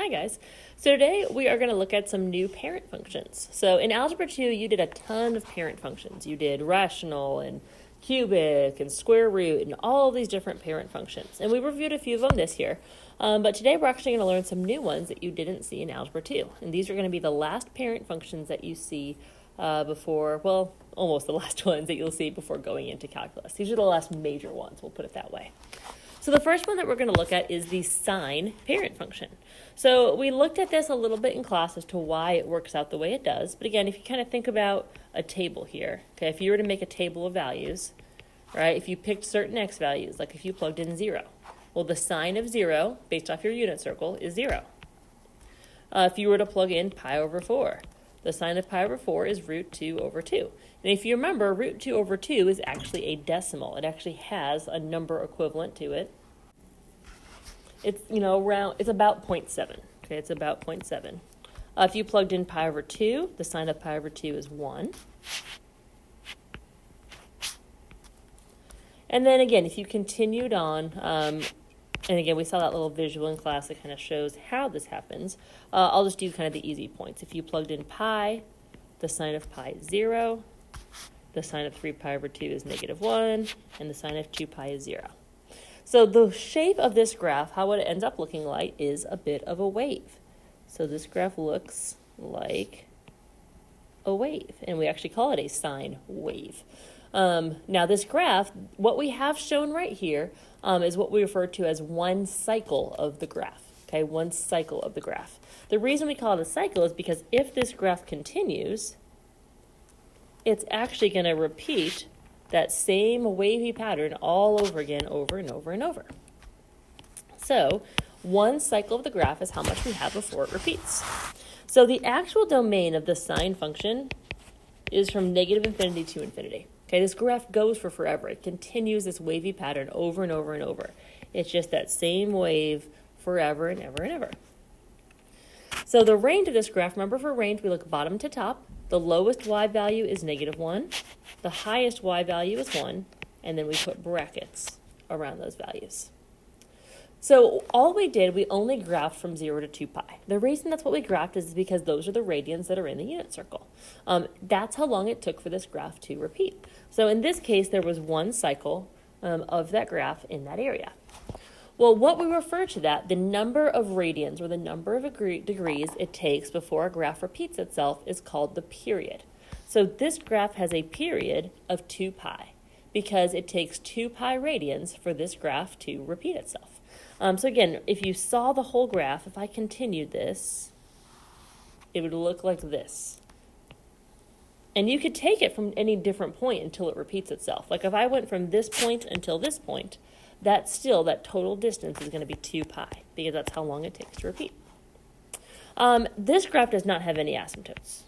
Hi guys. So today we are going to look at some new parent functions. So in Algebra 2 you did a ton of parent functions. You did rational and cubic and square root and all these different parent functions. And we reviewed a few of them this year. But today we're actually going to learn some new ones that you didn't see in Algebra 2. And these are going to be the last parent functions that you see before, well, almost the last ones that you'll see before going into calculus. These are the last major ones, we'll put it that way. So the first one that we're going to look at is the sine parent function. So we looked at this a little bit in class as to why it works out the way it does. But again, if you kind of think about a table here, okay, if you were to make a table of values, right, if you picked certain x values, like if you plugged in 0, well, the sine of 0, based off your unit circle, is 0. If you were to plug in pi over 4, the sine of pi over 4 is root 2 over 2. And if you remember, root 2 over 2 is actually a decimal. It actually has a number equivalent to it. It's, it's about 0.7. Okay, it's about 0.7. If you plugged in pi over 2, the sine of pi over 2 is 1. And then again, if you continued on, and again, we saw that little visual in class that kind of shows how this happens. I'll just do kind of the easy points. If you plugged in pi, the sine of pi is 0. The sine of 3 pi over 2 is -1, and the sine of 2 pi is 0. So the shape of this graph, how it ends up looking like, is a bit of a wave. So this graph looks like a wave, and we actually call it a sine wave. Now this graph, what we have shown right here is what we refer to as one cycle of the graph. Okay, one cycle of the graph. The reason we call it a cycle is because if this graph continues, it's actually going to repeat that same wavy pattern all over again, over and over and over. So one cycle of the graph is how much we have before it repeats. So the actual domain of the sine function is from -infinity to infinity. Okay, this graph goes for forever. It continues this wavy pattern over and over and over. It's just that same wave forever and ever and ever. So the range of this graph, remember for range, we look bottom to top. The lowest y value is -1. The highest y value is 1. And then we put brackets around those values. So all we did, we only graphed from 0 to 2 pi. The reason that's what we graphed is because those are the radians that are in the unit circle. That's how long it took for this graph to repeat. So in this case, there was one cycle of that graph in that area. Well, what we refer to that, the number of radians or the number of degrees it takes before a graph repeats itself is called the period. So this graph has a period of 2 pi because it takes 2 pi radians for this graph to repeat itself. So again, if you saw the whole graph, if I continued this, it would look like this. And you could take it from any different point until it repeats itself. Like if I went from this point until this point, that total distance is going to be 2 pi because that's how long it takes to repeat. This graph does not have any asymptotes.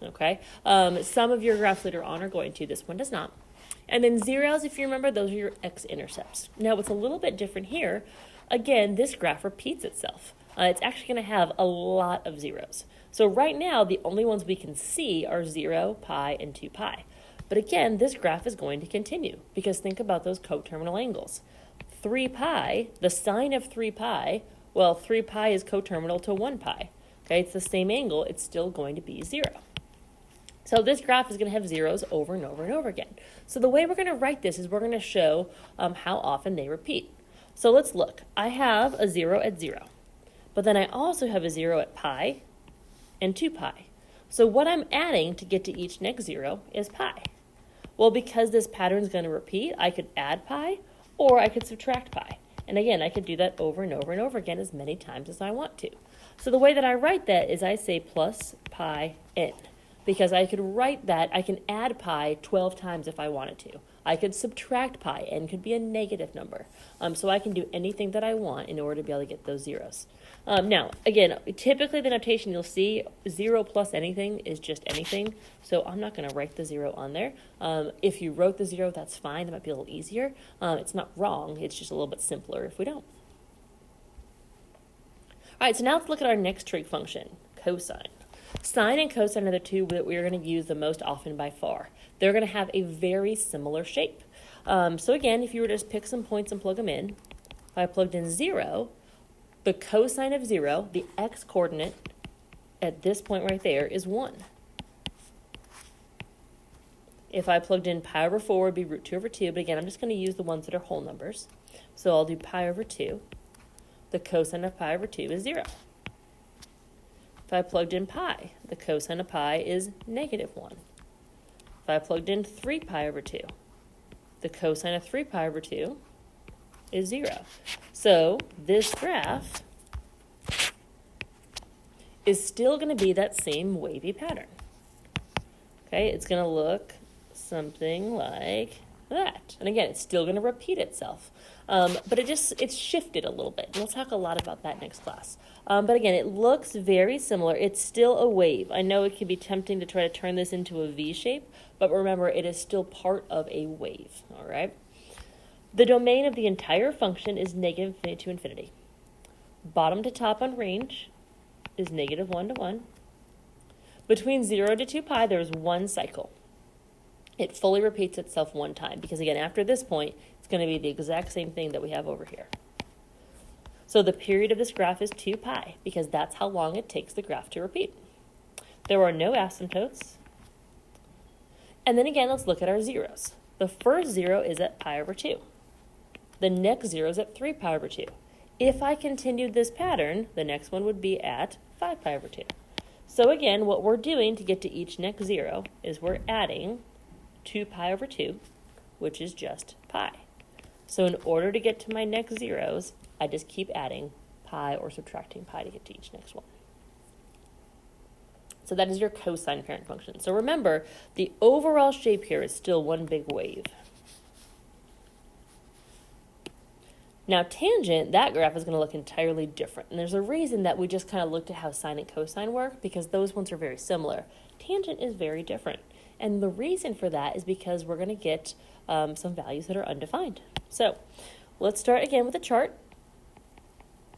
Okay, some of your graphs later on are going to. This one does not. And then zeros, if you remember, those are your x-intercepts. Now, what's a little bit different here, again, this graph repeats itself. It's actually going to have a lot of zeros. So right now, the only ones we can see are 0, pi, and 2 pi. But again, this graph is going to continue because think about those coterminal angles. 3 pi, the sine of 3 pi, well, 3 pi is coterminal to 1 pi. Okay, it's the same angle. It's still going to be 0. So this graph is going to have zeros over and over and over again. So the way we're going to write this is we're going to show how often they repeat. So let's look. I have a 0 at 0, but then I also have a 0 at pi and 2 pi. So what I'm adding to get to each next 0 is pi. Well, because this pattern is going to repeat, I could add pi or I could subtract pi. And again, I could do that over and over and over again as many times as I want to. So the way that I write that is I say plus pi n. Because I could write that, I can add pi 12 times if I wanted to. I could subtract pi, n could be a negative number. So I can do anything that I want in order to be able to get those zeros. Now, again, typically the notation you'll see, 0 plus anything is just anything. So I'm not going to write the 0 on there. If you wrote the 0, that's fine. That might be a little easier. It's not wrong. It's just a little bit simpler if we don't. All right, so now let's look at our next trig function, cosine. Sine and cosine are the two that we're going to use the most often by far. They're going to have a very similar shape. So again, if you were to just pick some points and plug them in, if I plugged in 0, The cosine of 0, the x-coordinate at this point right there, is 1. If I plugged in pi over 4, it would be root 2 over 2, but again, I'm just going to use the ones that are whole numbers. So I'll do pi over 2. The cosine of pi over 2 is 0. If I plugged in pi, the cosine of pi is negative 1. If I plugged in 3 pi over 2, the cosine of 3 pi over 2 is 0. So this graph is still going to be that same wavy pattern. Okay, it's going to look something like that. And again, it's still going to repeat itself. But it's shifted a little bit. And we'll talk a lot about that next class. But again, it looks very similar. It's still a wave. I know it can be tempting to try to turn this into a V shape, but remember, it is still part of a wave, all right? The domain of the entire function is negative infinity to infinity. Bottom to top on range is negative 1 to 1. Between 0 to 2 pi, there is one cycle. It fully repeats itself one time because, again, after this point, it's going to be the exact same thing that we have over here. So the period of this graph is 2 pi because that's how long it takes the graph to repeat. There are no asymptotes. And then again, let's look at our zeros. The first 0 is at pi over 2. The next 0 is at 3 pi over 2. If I continued this pattern, the next one would be at 5 pi over 2. So again, what we're doing to get to each next 0 is we're adding 2 pi over 2, which is just pi. So in order to get to my next zeros, I just keep adding pi or subtracting pi to get to each next one. So that is your cosine parent function. So remember, the overall shape here is still one big wave. Now tangent, that graph is going to look entirely different. And there's a reason that we just kind of looked at how sine and cosine work, because those ones are very similar. Tangent is very different. And the reason for that is because we're going to get some values that are undefined. So let's start again with the chart.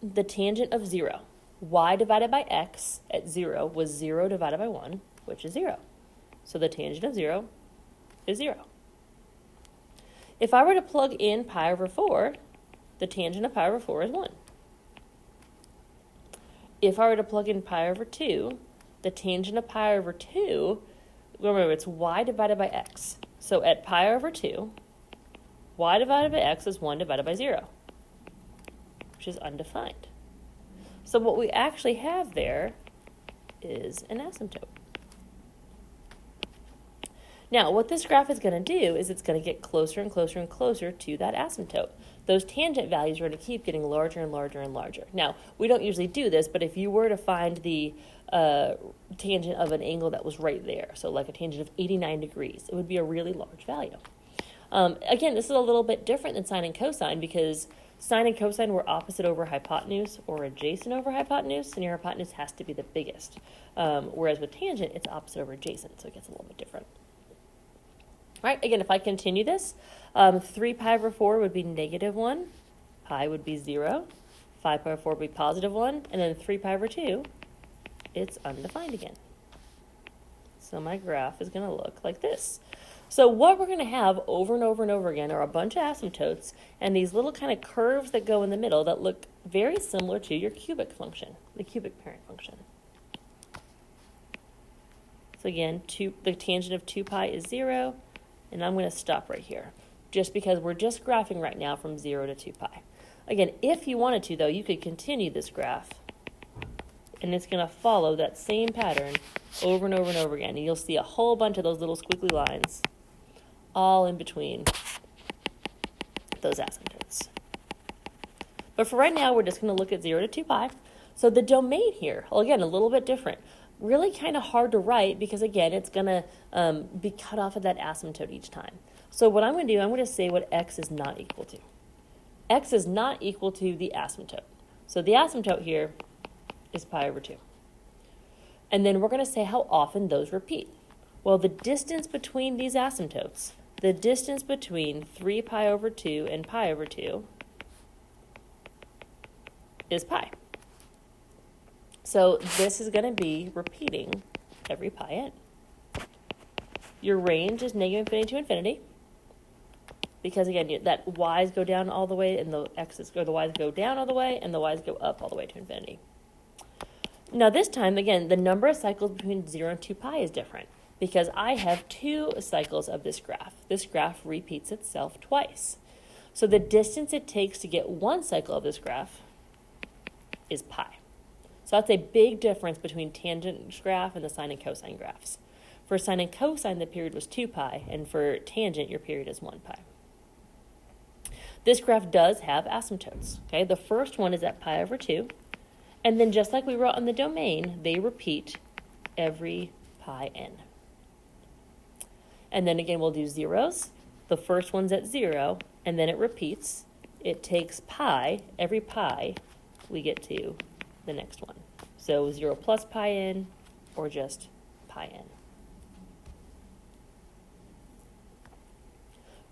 The tangent of 0. Y divided by x at 0 was 0 divided by 1, which is 0. So the tangent of 0 is 0. If I were to plug in pi over 4, the tangent of pi over 4 is 1. If I were to plug in pi over 2, the tangent of pi over 2, remember, it's y divided by x. So at pi over 2, y divided by x is 1 divided by 0, which is undefined. So what we actually have there is an asymptote. Now, what this graph is going to do is it's going to get closer and closer and closer to that asymptote. Those tangent values are going to keep getting larger and larger and larger. Now, we don't usually do this, but if you were to find the tangent of an angle that was right there, so like a tangent of 89 degrees, it would be a really large value. Again, this is a little bit different than sine and cosine because sine and cosine were opposite over hypotenuse or adjacent over hypotenuse, and your hypotenuse has to be the biggest. Whereas with tangent, it's opposite over adjacent, so it gets a little bit different. All right, again, if I continue this, 3 pi over 4 would be negative 1, pi would be 0, 5 pi over 4 would be positive 1, and then 3 pi over 2, it's undefined again. So my graph is going to look like this. So what we're going to have over and over and over again are a bunch of asymptotes and these little kind of curves that go in the middle that look very similar to your cubic function, the cubic parent function. So again, the tangent of 2 pi is 0, and I'm going to stop right here, just because we're just graphing right now from 0 to 2 pi. Again, if you wanted to, though, you could continue this graph, and it's going to follow that same pattern over and over and over again. And you'll see a whole bunch of those little squiggly lines all in between those asymptotes. But for right now, we're just going to look at 0 to 2 pi. So the domain here, well, again, a little bit different. Really kind of hard to write because, again, it's going to be cut off at that asymptote each time. So what I'm going to do, I'm going to say what x is not equal to. X is not equal to the asymptote. So the asymptote here is pi over 2. And then we're going to say how often those repeat. Well, the distance between these asymptotes, the distance between 3 pi over 2 and pi over 2 is pi. So this is going to be repeating every pi n. Your range is negative infinity to infinity. because again, that y's go down all the way and the x's or the y's go down all the way and the y's go up all the way to infinity. Now this time, again, the number of cycles between 0 and 2 pi is different because I have 2 cycles of this graph. This graph repeats itself twice. So the distance it takes to get 1 cycle of this graph is pi. So that's a big difference between tangent graph and the sine and cosine graphs. For sine and cosine, the period was 2 pi, and for tangent, your period is 1 pi. This graph does have asymptotes. Okay, the first one is at pi over 2, and then just like we wrote on the domain, they repeat every pi n. And then again, we'll do zeros. The first one's at 0, and then it repeats. It takes pi, every pi, we get to the next one. So 0 plus pi n, or just pi n.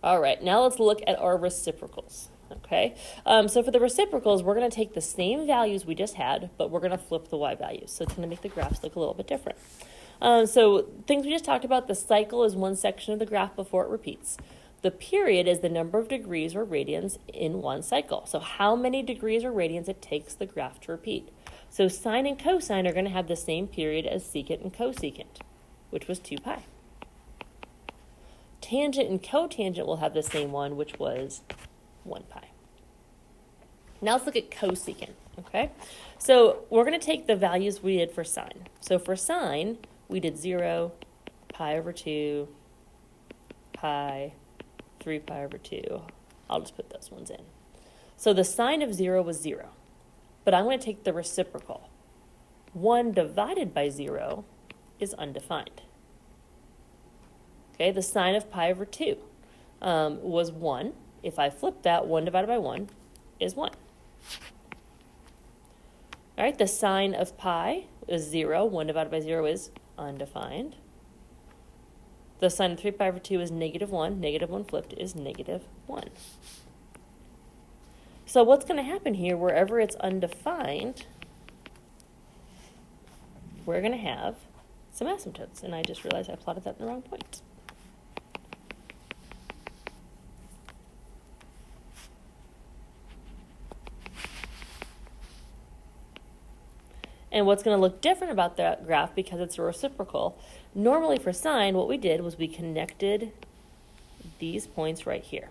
All right, now let's look at our reciprocals, okay? So for the reciprocals, we're going to take the same values we just had, but we're going to flip the y values. So it's going to make the graphs look a little bit different. So things we just talked about, the cycle is one section of the graph before it repeats. The period is the number of degrees or radians in one cycle. So how many degrees or radians it takes the graph to repeat. So sine and cosine are going to have the same period as secant and cosecant, which was 2 pi. Tangent and cotangent will have the same one, which was 1 pi. Now let's look at cosecant, okay? So we're going to take the values we did for sine. So for sine, we did 0, pi over 2, pi, 3 pi over 2. I'll just put those ones in. So the sine of 0 was 0. But I'm going to take the reciprocal. 1 divided by 0 is undefined. Okay, the sine of pi over 2 was 1. If I flip that, 1 divided by 1 is 1. All right, the sine of pi is 0. 1 divided by 0 is undefined. The sine of 3 pi over 2 is negative 1. Negative 1 flipped is negative 1. So what's going to happen here, wherever it's undefined, we're going to have some asymptotes. And I just realized I plotted that in the wrong point. And what's going to look different about that graph, because it's a reciprocal, normally for sine, what we did was we connected these points right here.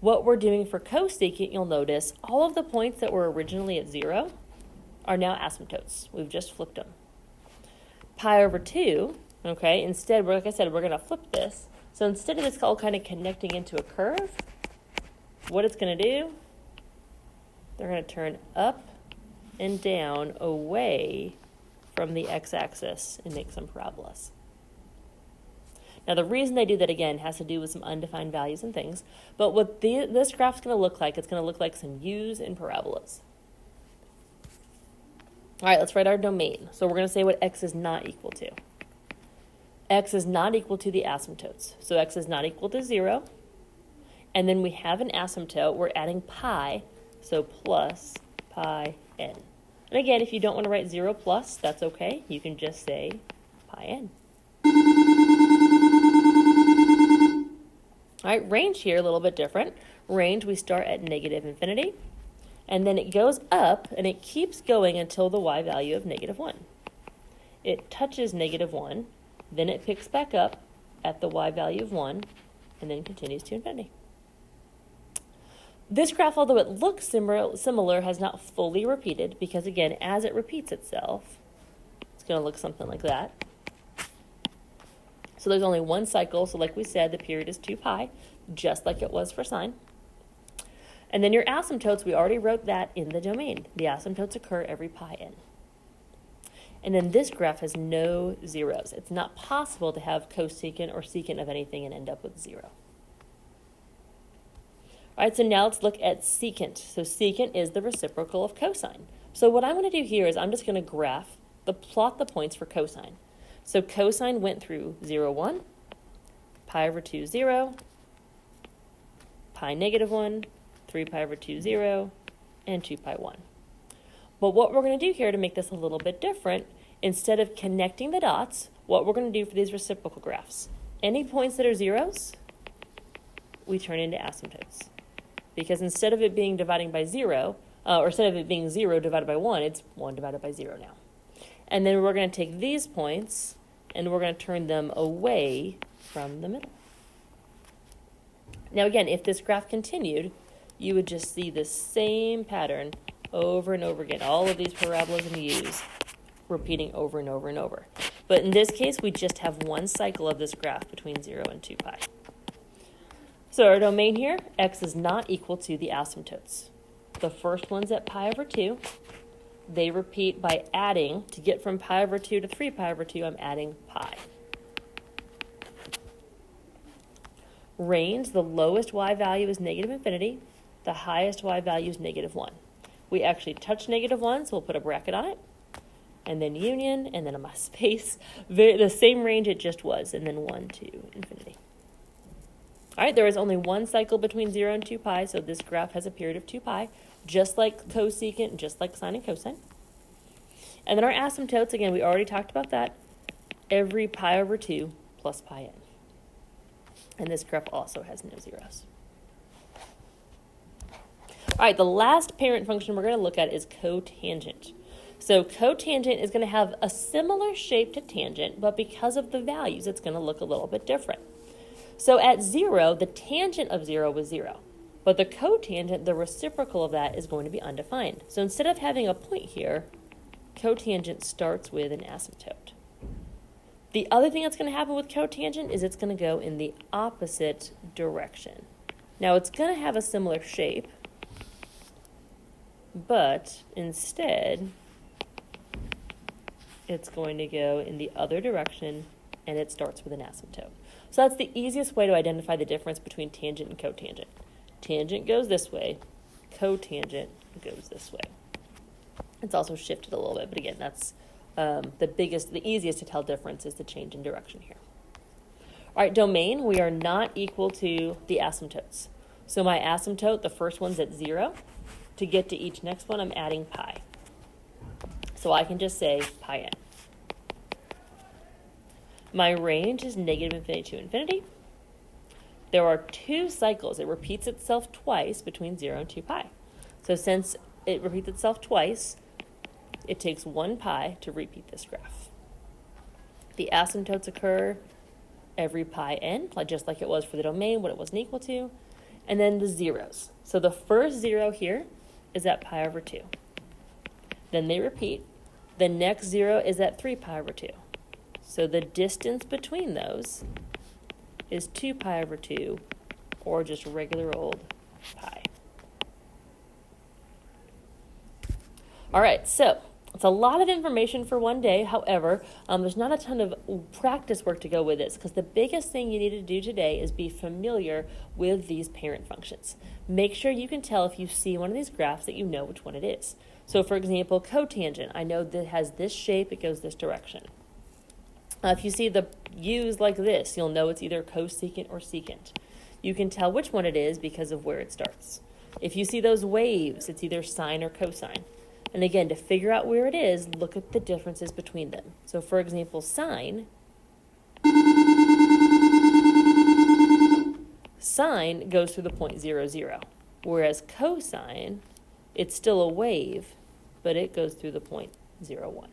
What we're doing for cosecant, you'll notice all of the points that were originally at 0 are now asymptotes. We've just flipped them. Pi over 2, okay, instead, like I said, we're going to flip this. So instead of this all kind of connecting into a curve, what it's going to do, they're going to turn up and down away from the x-axis and make some parabolas. Now the reason they do that again has to do with some undefined values and things, but what this graph's going to look like, it's going to look like some u's and parabolas. All right, let's write our domain. So we're going to say what x is not equal to. X is not equal to the asymptotes. So x is not equal to 0. And then we have an asymptote. We're adding pi, so plus pi n. And again, if you don't want to write 0 plus, that's okay. You can just say pi n. All right, range here, a little bit different. Range, we start at negative infinity, and then it goes up, and it keeps going until the y value of negative 1. It touches negative 1, then it picks back up at the y value of 1, and then continues to infinity. This graph, although it looks similar, has not fully repeated, because again, as it repeats itself, it's going to look something like that. So there's only one cycle, so like we said, the period is 2 pi, just like it was for sine. And then your asymptotes, we already wrote that in the domain. The asymptotes occur every pi n. And then this graph has no zeros. It's not possible to have cosecant or secant of anything and end up with 0. All right, so now let's look at secant. So secant is the reciprocal of cosine. So what I'm going to do here is I'm just going to plot the points for cosine. So cosine went through 0, 1, pi over 2, 0, pi negative 1, 3 pi over 2, 0, and 2 pi 1. But what we're going to do here to make this a little bit different, instead of connecting the dots, what we're going to do for these reciprocal graphs, any points that are zeros, we turn into asymptotes. Because instead of it being dividing by 0, or instead of it being 0 divided by 1, it's 1 divided by 0 now. And then we're going to take these points and we're going to turn them away from the middle. Now again, if this graph continued, you would just see the same pattern over and over again. All of these parabolas and u's repeating over and over and over. But in this case, we just have one cycle of this graph between 0 and 2 pi. So our domain here, x is not equal to the asymptotes. The first one's at pi over 2. They repeat by adding. To get from pi over 2 to 3 pi over 2, I'm adding pi. Range, the lowest y value is negative infinity. The highest y value is negative 1. We actually touch negative 1, so we'll put a bracket on it. And then union, and then a space. The same range it just was, and then 1 to infinity. All right, there is only one cycle between 0 and 2 pi, so this graph has a period of 2 pi, just like cosecant, just like sine and cosine. And then our asymptotes, again, we already talked about that. Every pi over 2 plus pi n. And this graph also has no zeros. All right, the last parent function we're going to look at is cotangent. So cotangent is going to have a similar shape to tangent, but because of the values, it's going to look a little bit different. So at 0, the tangent of 0 was 0. But the cotangent, the reciprocal of that, is going to be undefined. So instead of having a point here, cotangent starts with an asymptote. The other thing that's going to happen with cotangent is it's going to go in the opposite direction. Now it's going to have a similar shape, but instead it's going to go in the other direction, and it starts with an asymptote. So that's the easiest way to identify the difference between tangent and cotangent. Tangent goes this way, cotangent goes this way. It's also shifted a little bit, but again, that's the easiest to tell difference is the change in direction here. All right, domain, we are not equal to the asymptotes. So my asymptote, the first one's at 0. To get to each next one, I'm adding pi. So I can just say pi n. My range is negative infinity to infinity. There are 2 cycles. It repeats itself twice between 0 and 2 pi. So since it repeats itself twice, it takes 1 pi to repeat this graph. The asymptotes occur every pi n, just like it was for the domain, what it wasn't equal to. And then the zeros. So the first 0 here is at pi over 2. Then they repeat. The next 0 is at 3 pi over 2. So the distance between those is 2 pi over 2, or just regular old pi. All right, so it's a lot of information for one day. However, there's not a ton of practice work to go with this, because the biggest thing you need to do today is be familiar with these parent functions. Make sure you can tell if you see one of these graphs that you know which one it is. So for example, cotangent, I know that it has this shape, it goes this direction. If you see the u's like this, you'll know it's either cosecant or secant. You can tell which one it is because of where it starts. If you see those waves, it's either sine or cosine. And again, to figure out where it is, look at the differences between them. So for example, sine goes through the point 0, 0. Whereas cosine, it's still a wave, but it goes through the point 0, 1.